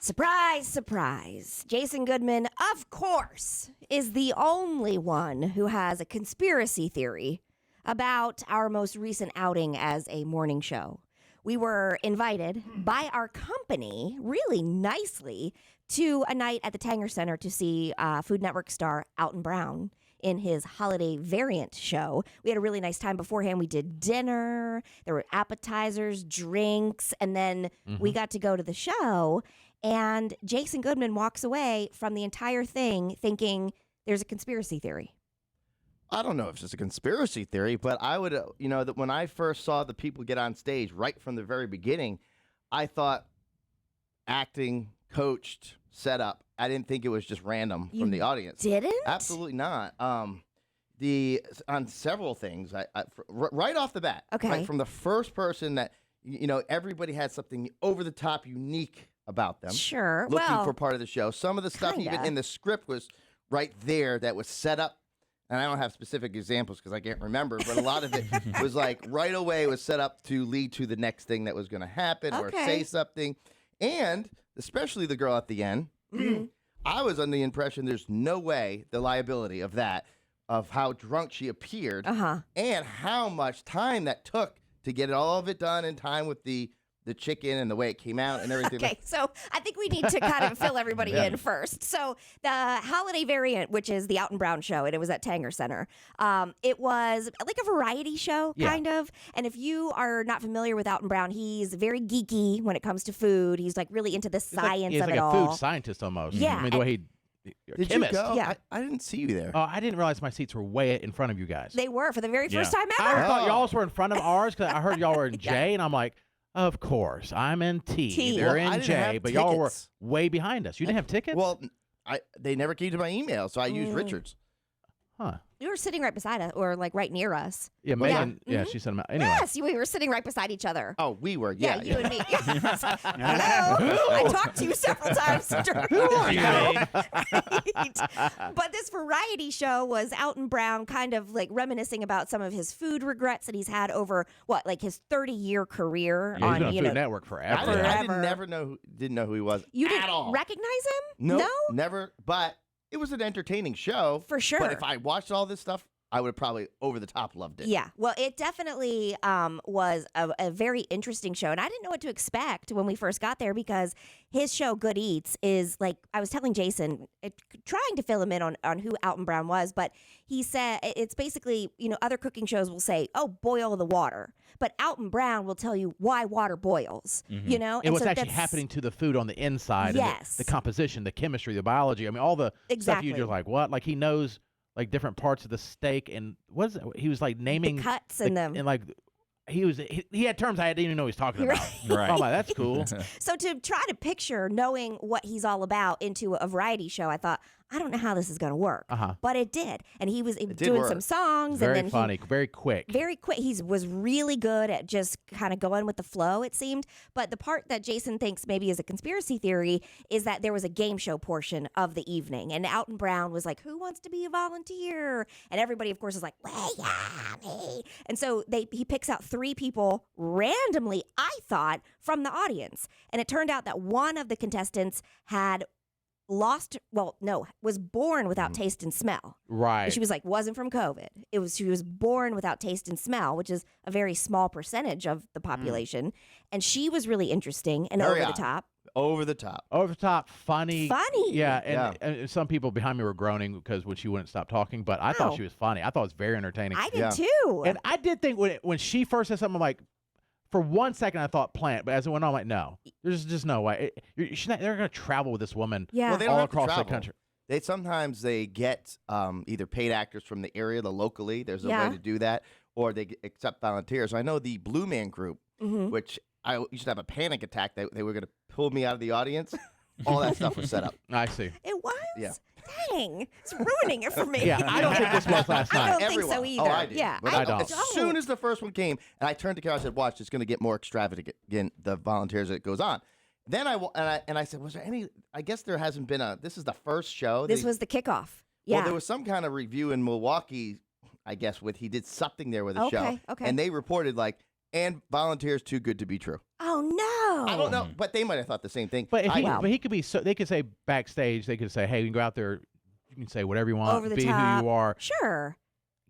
Surprise, surprise. Jason Goodman, of course, is the only one who has a conspiracy theory about our most recent outing as a morning show. We were invited by our company, really nicely, to a night at the Tanger Center to see Food Network star Alton Brown in his holiday variant show. We had a really nice time beforehand. We did dinner, there were appetizers, drinks, and then we got to go to the show. And Jason Goodman walks away from the entire thing thinking there's a conspiracy theory. I don't know if it's a conspiracy theory, but I would, that when I first saw the people get on stage right from the very beginning, I thought acting, coached, set up. I didn't think it was just random from the audience. Didn't? Absolutely not. On several things, right off the bat, Okay. right from the first person that, everybody had something over the top, unique about them. Sure. Looking for part of the show. Some of the stuff kinda. even in the script was right there that was set up. And I don't have specific examples because I can't remember, but a lot of it was like right away was set up to lead to the next thing that was going to happen or say something. And especially the girl at the end, I was under the impression there's no way the liability of that, of how drunk she appeared and how much time that took to get all of it done in time with the chicken and the way it came out and everything. Okay, so I think we need to kind of fill everybody in first. So the holiday variant, which is the Alton Brown show, and it was at Tanger Center. It was like a variety show, kind of. And if you are not familiar with Alton Brown, he's very geeky when it comes to food. He's like really into the science of it all. He's like a food scientist almost. Yeah. I mean, the way he... Did chemist. you go? Yeah. I didn't see you there. Oh, I didn't realize my seats were way in front of you guys. They were for the very first time I ever. thought y'all were in front of ours because I heard y'all were in J, and I'm like, of course, I'm in T. They're Well, I in didn't J, have but y'all were tickets. way behind us. You didn't have tickets? Well, they never came to my email, so I used Richard's. Huh. You were sitting right beside us, or like right near us. Yeah, Megan, she said, anyway. Yes, we were sitting right beside each other. Oh, we were, Yeah, you and me. Yes. Hello. I talked to you several times during the show. Right. But this variety show was Alton Brown kind of like reminiscing about some of his food regrets that he's had over his 30-year career Yeah, on he's been on Food Network forever. I didn't know who he was. You at didn't all. recognize him? No, never. But it was an entertaining show. For sure. But if I watched all this stuff, I would have probably over the top loved it. Yeah. Well, it definitely was a very interesting show. And I didn't know what to expect when we first got there because his show, Good Eats, is like, I was telling Jason, trying to fill him in on who Alton Brown was, but he said it's basically, other cooking shows will say, oh, boil the water. But Alton Brown will tell you why water boils, And what's actually happening to the food on the inside. Yes. And the composition, the chemistry, the biology. I mean, all the stuff you just like, what? Like he knows like different parts of the steak and what is it? He was like naming the cuts in them. And like he had terms I didn't even know he was talking about. Right. Oh my, that's cool. So to try to picture knowing what he's all about into a variety show, I thought, I don't know how this is going to work. But it did. And he was doing some songs. Very and then funny, very quick. Very quick. He was really good at just kind of going with the flow, it seemed. But the part that Jason thinks maybe is a conspiracy theory is that there was a game show portion of the evening. And Alton Brown was like, who wants to be a volunteer? And everybody, of course, is like, well, yeah, me. And so he picks out 3 people randomly, I thought, from the audience. And it turned out that one of the contestants had was born without taste and smell. Right. She was like, wasn't from COVID. She was born without taste and smell, which is a very small percentage of the population. And she was really interesting and over the top. Over the top. Over the top, funny. Funny. Yeah, and some people behind me were groaning because when she wouldn't stop talking, but I thought she was funny. I thought it was very entertaining. I did too. And I did think when she first said something, I'm like, for 1 second I thought plant, but as it went on, I'm like, no, there's just no way. They're going to travel with this woman Well, they don't all have to across the travel. country. Sometimes they get either paid actors from the area, locally. There's a way to do that, or they accept volunteers. I know the Blue Man Group, which I used to have a panic attack that they were going to pull me out of the audience. All that stuff was set up. I see. It was? Yeah. Dang. It's ruining it for me. Yeah, I don't think this was last I night. don't think so either. Oh, I did. Yeah, But I don't. As soon as the first one came, and I turned to Carol, I said, watch, it's going to get more extravagant, again, the volunteers that it goes on. Then I said, was there any, I guess there hasn't been this is the first show. This was the kickoff. Yeah. Well, there was some kind of review in Milwaukee, I guess, he did something there with the show. Okay. And they reported and volunteers too good to be true. Oh, no. I don't know, but they might have thought the same thing. But Well. he could be. So they could say backstage. They could say, "Hey, you can go out there. You can say whatever you want. Over the be top. who you are." Sure.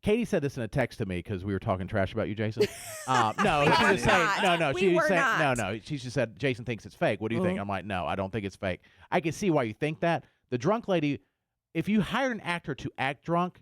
Katie said this in a text to me because we were talking trash about you, Jason. No, We she were was saying not. no. We She was were saying not. no. She just said Jason thinks it's fake. What do you think? I'm like, no, I don't think it's fake. I can see why you think that. The drunk lady, if you hired an actor to act drunk,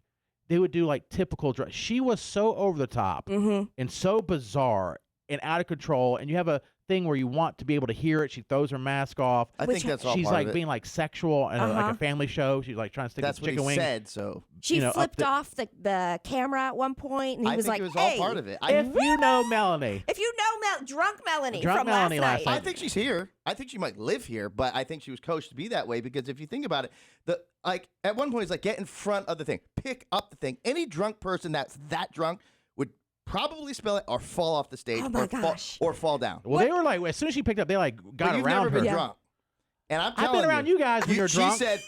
they would do like typical drunk. She was so over the top and so bizarre and out of control. And you have a thing where you want to be able to hear it. She throws her mask off. I think that's all She's part like of it. being like sexual and like a family show. She's like trying to stick That's a what chicken he wing. said. So She up flipped the- off the camera at one point, and he I was think like, it was "Hey, all part of it. If you know Melanie, if you know drunk Melanie Drunk from Melanie last last night." night. I think she's here. I think she might live here, but I think she was coached to be that way because if you think about it, at one point it's like get in front of the thing, pick up the thing. Any drunk person that's that drunk would probably spill it or fall off the stage Oh my or gosh. fall down. well, they were like, as soon as she picked up, they like got But you've around never her. been drunk. And I'm I've telling been around you guys when you're she drunk. said,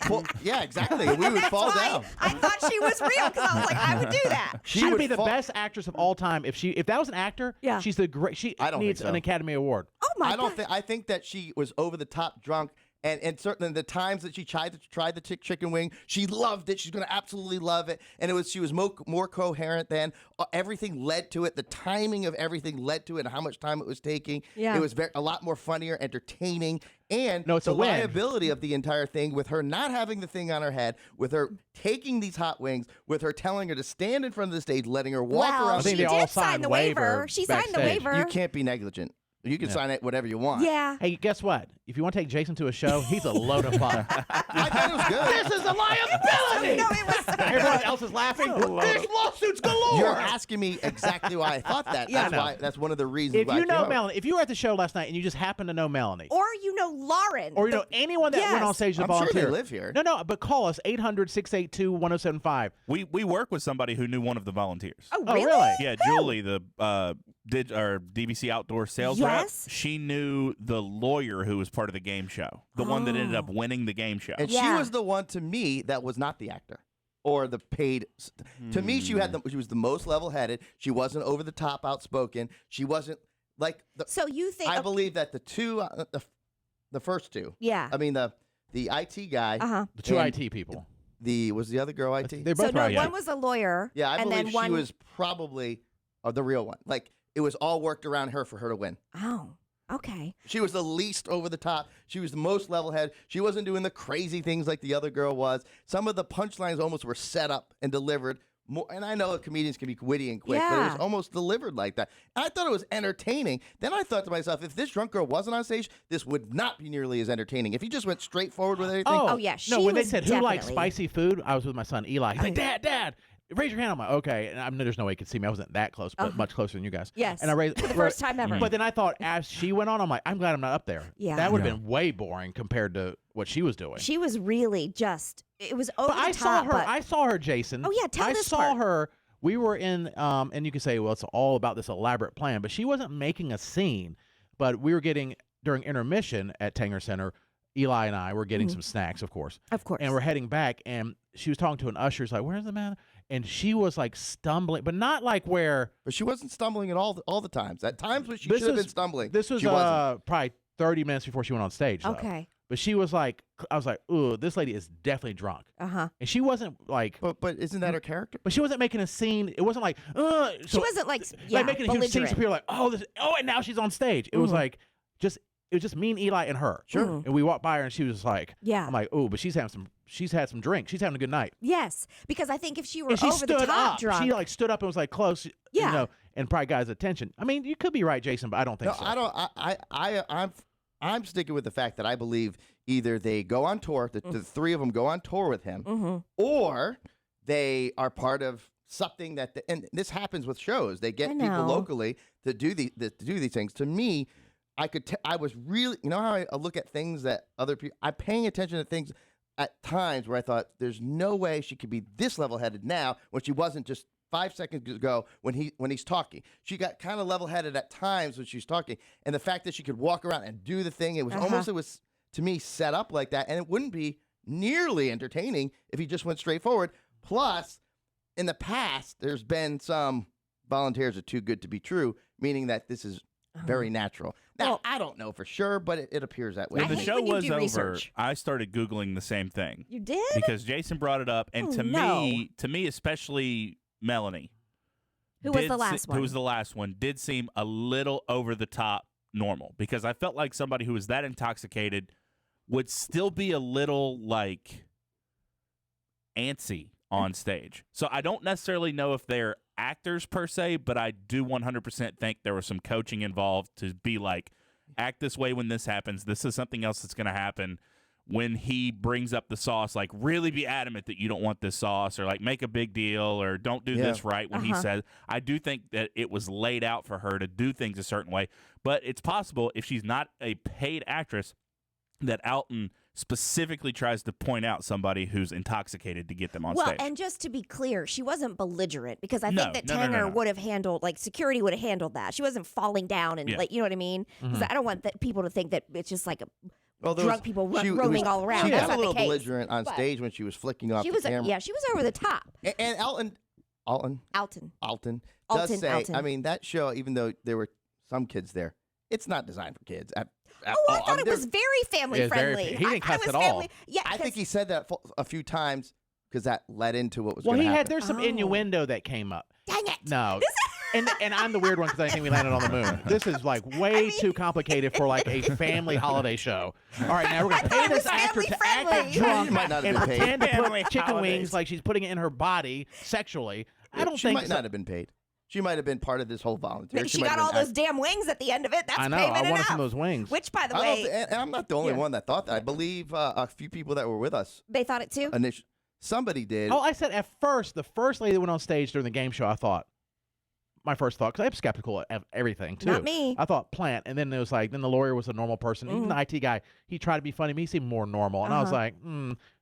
yeah, exactly. We would That's fall why down. I thought she was real because I was like, I would do that. She'd would be the fall- best actress of all time if that was an actor. Yeah. she's the great. She I don't think needs so. an Academy Award. Oh my I don't god. think. I think that she was over the top drunk, and certainly the times that she tried the chicken wing, she loved it. She's going to absolutely love it, and she was more coherent then. Everything led to it. The timing of everything led to it, and how much time it was taking. Yeah. It was a lot more funnier, entertaining, and No, it's the a win. liability of the entire thing with her not having the thing on her head, with her taking these hot wings, with her telling her to stand in front of the stage, letting her walk Well, around. I think she they all did sign signed the waiver waiver. She signed the backstage. waiver. You can't be negligent. You can sign it whatever you want. Yeah. Hey, guess what? If you want to take Jason to a show, he's a load of fun. I thought it was good. This is a liability. No, it was. Everyone else is laughing. There's lawsuits galore. You're asking me exactly why I thought that. Yeah, I That's know. why. That's one of the reasons. If why you I know came up. Melanie, if you were at the show last night and you just happen to know Melanie, Or you know Lauren. or you know anyone that went Yes. on stage to I'm sure volunteer, they live here. No, but call us 800-682-1075. We work with somebody who knew one of the volunteers. Oh, Oh, really? really? Yeah, Julie, the DVC outdoor sales Yes. rep. She knew the lawyer who was part of the game show, the one that ended up winning the game show. And she Yeah. was the one to me that was not the actor or the paid. To me, she was the most level-headed. She wasn't over the top, outspoken. She wasn't like the. So you think? I believe that the two, the first two. Yeah. I mean the IT guy. The two and IT people. Was the other girl IT? They're So both no, right. one was a lawyer. Yeah, I and believe then she one was probably the real one. Like it was all worked around her for her to win. Oh, okay. She was the least over the top. She was the most level-headed. She wasn't doing the crazy things like the other girl was. Some of the punchlines almost were set up and delivered more. And I know comedians can be witty and quick, but it was Yeah. almost delivered like that. And I thought it was entertaining. Then I thought to myself, if this drunk girl wasn't on stage, this would not be nearly as entertaining. If you just went straight forward with everything. Oh, yeah, No, she when they was said who likes definitely- spicy food, I was with my son Eli. He's like, Dad, raise your hand. I'm like, okay. And I mean, there's no way he could see me. I wasn't that close, but much closer than you guys. Yes. And I raised For the first time ever. But then I thought as she went on, I'm like, I'm glad I'm not up there. Yeah. That would have been way boring compared to what she was doing. She was really just. It was over But the I top. saw her. But I saw her, Jason. Oh, yeah, tell I this saw part. her. We were in, and you can say, well, it's all about this elaborate plan, but she wasn't making a scene. But we were getting, during intermission at Tanger Center, Eli and I were getting some snacks, of course. of course. And we're heading back, and she was talking to an usher. She's like, where's the man? And she was like stumbling, but not like where. But she wasn't stumbling at all the times. At times when she This should have was- been stumbling. This was she wasn't. probably 30 minutes before she went on stage. Though. Okay. But she was like, I was like, ooh, this lady is definitely drunk. Uh-huh. And she wasn't like, But isn't that her character? but she wasn't making a scene. It wasn't like, She wasn't like, yeah, making a huge scene. So belligerent. people were like, and now she's on stage. It was like, it was just me and Eli and her. Sure. Mhm. And we walked by her and she was like, Yeah. I'm like, oh, but she's had some drinks. She's having a good night. Yes, because I think if she were And she over the stood top up. drunk, She like stood up and was like close, Yeah. you know, and probably got his attention. I mean, you could be right, Jason, but I don't think No, so. I don't. I'm sticking with the fact that I believe either they go on tour, the three of them go on tour with him, or they are part of something that. And this happens with shows. They get I people know. locally to do these things. To me, I was really, you know how I look at things that other people. I'm paying attention to things at times where I thought there's no way she could be this level-headed now when she wasn't just 5 seconds ago when he's talking. She got kind of level-headed at times when she's talking, and the fact that she could walk around and do the thing, it was to me set up like that, and it wouldn't be nearly entertaining if he just went straight forward. Plus, in the past, there's been some volunteers are too good to be true, meaning that this is very natural. Now, I don't know for sure, but it appears that way. When the hate show when you was do over, research. I started Googling the same thing. You did? Because Jason brought it up, and to me, especially Melanie, Who was the last one? Who was the last one? Did seem a little over the top normal, because I felt like somebody who was that intoxicated would still be a little like antsy on stage. So I don't necessarily know if they're actors per se, but I do 100% think there was some coaching involved to be like, act this way when this happens. This is something else that's going to happen. When he brings up the sauce, like really be adamant that you don't want this sauce, or like make a big deal, or don't do this right when he says. I do think that it was laid out for her to do things a certain way, but it's possible if she's not a paid actress that Alton specifically tries to point out somebody who's intoxicated to get them on stage. Well, and just to be clear, she wasn't belligerent, because I think that No. Tanger would have handled, like, security would have handled that. She wasn't falling down and, like, you know what I mean? Because I don't want people to think that it's just like drunk people roaming all around. She That's got not a little the case. belligerent on stage when she was flicking off the camera. Yeah, she was over the top. And Alton does say, I mean, that show, even though there were some kids there, it's not designed for kids. I thought it was very family friendly. He didn't cuss at all. Yeah, I think he said that a few times because that led into what was going to happen. There's some innuendo that came up. Dang it. No. And I'm the weird one because I think we landed on the moon. This is like way too complicated for like a family holiday show. All right, now we're going to pay this actor to act drunk She might not have and been paid. pretend to Family put chicken holidays. wings like she's putting it in her body sexually. I don't She think might not have been paid. She might have been part of this whole volunteer. She got all those damn wings at the end of it. That's I know. payment I wanted enough. some of those wings. Which, by the way, and I'm not the only one that thought that. I believe a few people that were with us. they thought it too. Somebody did. Oh, I said at first, the first lady that went on stage during the game show, I thought, my first thought, because I'm skeptical of everything, too. Not me. I thought plant, and then it was like, then the lawyer was a normal person. Even the IT guy, he tried to be funny, but he seemed more normal. And I was like,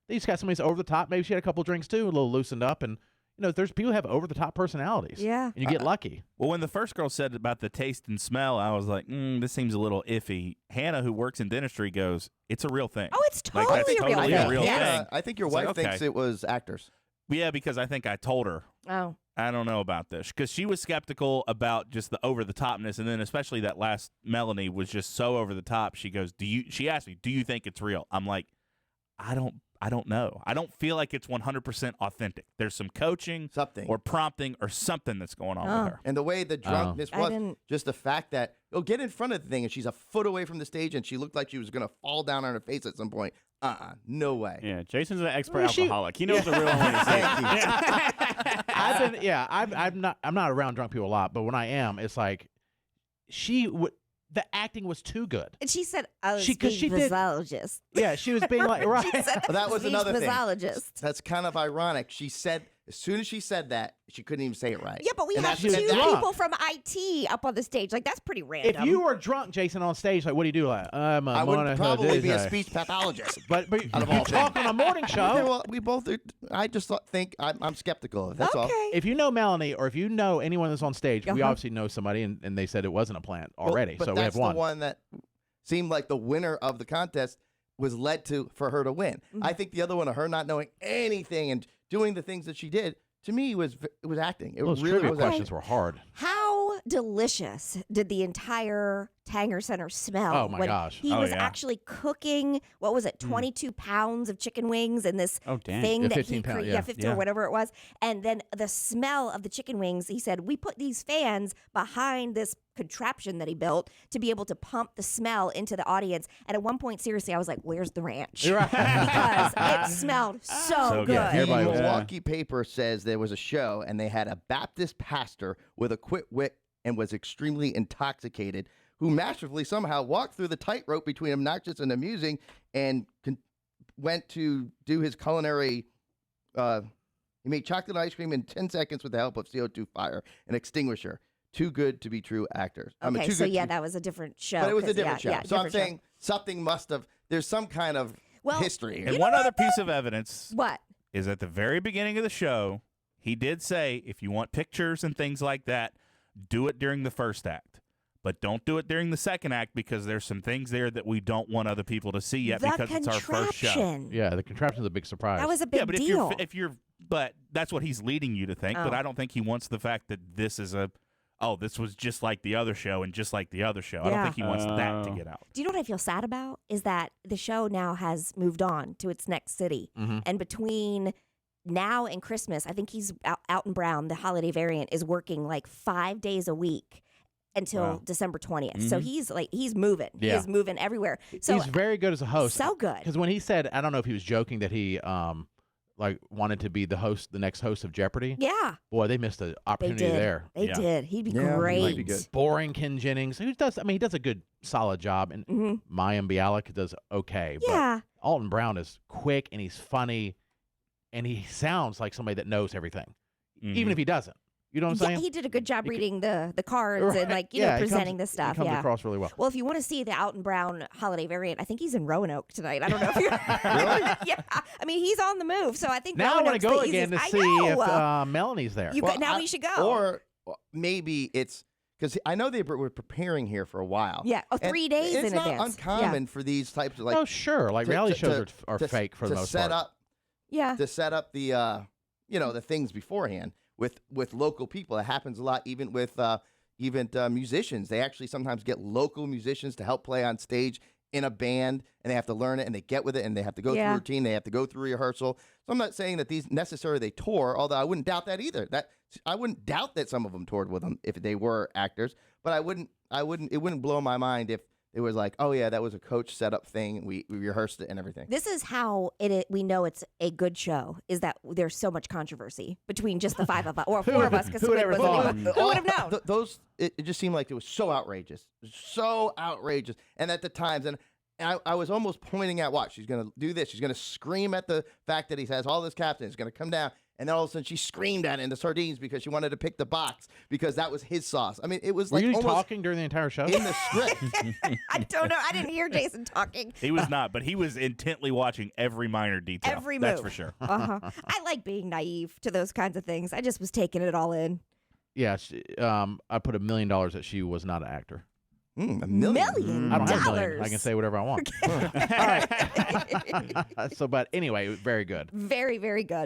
these got somebody's over the top. Maybe she had a couple drinks, too, a little loosened up. And, you know, there's people who have over-the-top personalities. Yeah. And you get lucky. Well, when the first girl said about the taste and smell, I was like, this seems a little iffy. Hannah, who works in dentistry, goes, it's a real thing. Oh, it's totally that's a real totally thing. a real Yes. thing. I think your It's wife like, thinks okay. it was actors. Yeah, because I think I told her. Oh. I don't know about this, because she was skeptical about just the over-the-topness, and then especially that last Melanie was just so over-the-top. She goes, she asked me, do you think it's real? I'm like, I don't know. I don't feel like it's 100% authentic. There's some coaching or prompting or something that's going on with her. And the way the drunkenness was, just the fact that, get in front of the thing, and she's a foot away from the stage, and she looked like she was going to fall down on her face at some point. No way. Yeah, Jason's an expert alcoholic. He knows the real one when he sees it. I'm not around drunk people a lot, but when I am, it's like the acting was too good. And she said, I was She did- physiologist. Yeah, she was being like, right. She said, Well, that was another thing. physiologist. That's kind of ironic. She said, as soon as she said that, she couldn't even say it right. Yeah, but we And have that's- two drunk. people from IT up on the stage. Like, that's pretty random. If you were drunk, Jason, on stage, like, what do you do? Like, I would probably be a speech pathologist. But Out of you all talk on a morning Okay, show. well, we both. I just think I'm skeptical of it. That's all. Okay. If you know Melanie, or if you know anyone that's on stage, we Uh-huh. obviously know somebody, and they said it wasn't a plant Well, already. but So we that's have one. the one that seemed like the winner of the contest was led to for her to win. I think the other one of her not knowing anything and doing the things that she did, to me, it was acting. It Those really trivia was questions acting. were hard. How delicious did the entire Tanger Center smell? Oh, my when gosh. He Oh, was yeah. actually cooking, what was it, 22 pounds of chicken wings in this Oh, dang. thing Yeah, that 15 he pound, created. yeah. 15 Yeah. or whatever it was. And then the smell of the chicken wings, he said, we put these fans behind this contraption that he built to be able to pump the smell into the audience. And at one point, seriously, I was like, where's the ranch? You're right. Because it smelled so So good. good. The Everybody was- Milwaukee paper says there was a show and they had a Baptist pastor with a quick wit and was extremely intoxicated, who masterfully somehow walked through the tightrope between obnoxious and amusing and went to do his culinary. He made chocolate ice cream in 10 seconds with the help of CO2 fire, an extinguisher. Too good to be true actors. Okay, too so good to yeah, be- that was a different show. But it was a 'cause, different show. yeah, So I'm different show. saying something must have. There's some kind of history here. And one other piece of evidence What? is at the very beginning of the show, he did say, if you want pictures and things like that, do it during the first act. But don't do it during the second act, because there's some things there that we don't want other people to see yet, The because it's our first show. contraption. Yeah, the contraption's a big surprise. That was a big Yeah, but deal. if you're but that's what he's leading you to think. But Oh. I don't think he wants the fact that this is a oh, this was just like the other show and just like the other show. I don't Yeah. think he wants that to get out. Do you know what I feel sad about? Is that the show now has moved on to its next city. And between now and Christmas, I think he's Alton Brown, the holiday variant, is working like 5 days a week until December 20th. So he's moving. Yeah. He's moving everywhere. So he's very good as a host. So good. Because when he said, I don't know if he was joking that he wanted to be the next host of Jeopardy. Yeah. Boy, they missed an opportunity there. They did. He'd be Yeah, he great. might be good. Boring Ken Jennings, he does a good, solid job, and Mayim Bialik does okay. Yeah. But Alton Brown is quick and he's funny, and he sounds like somebody that knows everything, even if he doesn't. You know what I'm saying? He did a good job reading the cards and presenting the stuff. He comes across really well. Well, if you want to see the Alton Brown holiday variant, I think he's in Roanoke tonight. I don't know if you're Really? Yeah. I mean, he's on the move, so I think Now I want to Roanoke's go the again to easiest. see I know. if Melanie's there. Now we should go. Or maybe it's because I know they were preparing here for a while. Yeah, 3 days in advance. It's not uncommon for these types of oh, sure. Like reality shows are fake for the most set part. up Yeah. to set up the the things beforehand with local people. It happens a lot, even with musicians. They actually sometimes get local musicians to help play on stage in a band, and they have to learn it, and they get with it, and they have to go through routine. They have to go through rehearsal. So I'm not saying that these necessarily they tour, although I wouldn't doubt that either. I wouldn't doubt that some of them toured with them if they were actors, but it wouldn't blow my mind if it was like, oh yeah, that was a coach setup thing. We rehearsed it and everything. This is how we know it's a good show, is that there's so much controversy between just the five of us, or four of us. Who would ever thought? Who would have known? It just seemed like it was so outrageous. And at the times, and I was almost pointing at, watch, she's going to do this. She's going to scream at the fact that he has all this captain. It's going to come down. And then all of a sudden she screamed at it in the sardines because she wanted to pick the box because that was his sauce. I mean, it was Were like you almost talking during the entire show? in the script. I don't know. I didn't hear Jason talking. He was not, but he was intently watching every minor detail. Every move. That's for sure. I like being naive to those kinds of things. I just was taking it all in. Yeah, I put $1 million that she was not an actor. $1 million. I don't have $1 million. Dollars. I can say whatever I want. All right. But anyway, very good. Very, very good.